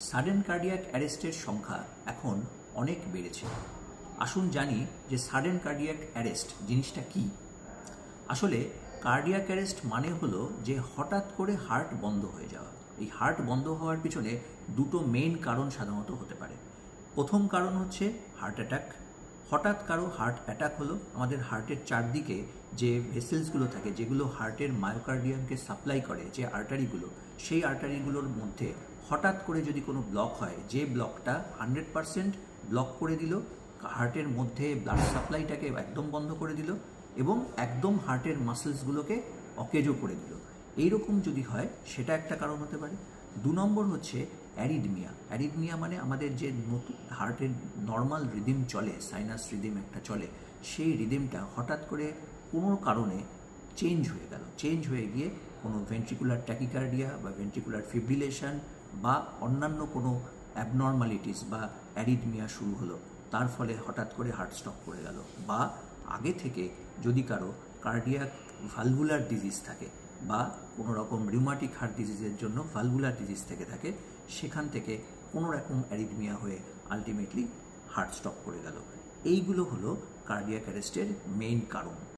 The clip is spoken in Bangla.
সাডেন কার্ডিয়াক অ্যারেস্টের সংখ্যা এখন অনেক বেড়েছে। আসুন জানি যে সাডেন কার্ডিয়াক অ্যারেস্ট জিনিসটা কি। আসলে কার্ডিয়াক অ্যারেস্ট মানে হলো যে হঠাৎ করে হার্ট বন্ধ হয়ে যাওয়া। এই হার্ট বন্ধ হওয়ার পিছনে দুটো মেইন কারণ সাধারণত হতে পারে। প্রথম কারণ হচ্ছে হার্ট অ্যাটাক। হঠাৎ কারো হার্ট অ্যাটাক হলো, আমাদের হার্টের চারদিকে যে ভেসেলসগুলো থাকে, যেগুলো হার্টের মায়োকার্ডিয়ামকে সাপ্লাই করে, যে আর্টারিগুলো, সেই আর্টারিগুলোর মধ্যে হঠাৎ করে যদি কোনো ব্লক হয়, যে ব্লকটা 100% ব্লক করে দিল, হার্টের মধ্যে ব্লাড সাপ্লাইটাকে একদম বন্ধ করে দিল এবং একদম হার্টের মাসেলসগুলোকে অকেজো করে দিল, এইরকম যদি হয় সেটা একটা কারণ হতে পারে। 2 নম্বর হচ্ছে অ্যারিদমিয়া। অ্যারিদমিয়া মানে আমাদের যে নতুন হার্টের নর্মাল রিদিম চলে, সাইনাস রিদিম একটা চলে, সেই রিদিমটা হঠাৎ করে কোনো কারণে চেঞ্জ হয়ে গেল, চেঞ্জ হয়ে গিয়ে কোনো ভেন্ট্রিকুলার ট্যাকিকার্ডিয়া বা ভেন্ট্রিকুলার ফিব্রিলেশন বা অন্যান্য কোনো অ্যাবনর্মালিটিস বা অ্যারিদমিয়া শুরু হলো, তার ফলে হঠাৎ করে হার্ট স্টপ করে গেল। বা আগে থেকে যদি কারো কার্ডিয়াক ভালভুলার ডিজিজ থাকে বা কোনো রকম রিউমাটিক হার্ট ডিজিজের জন্য ভালভুলার ডিজিজ থেকে থাকে, সেখান থেকে কোনো রকম অ্যারিদমিয়া হয়ে আলটিমেটলি হার্ট স্টপ করে গেল। এইগুলো হলো কার্ডিয়াক অ্যারেস্টের মেইন কারণ।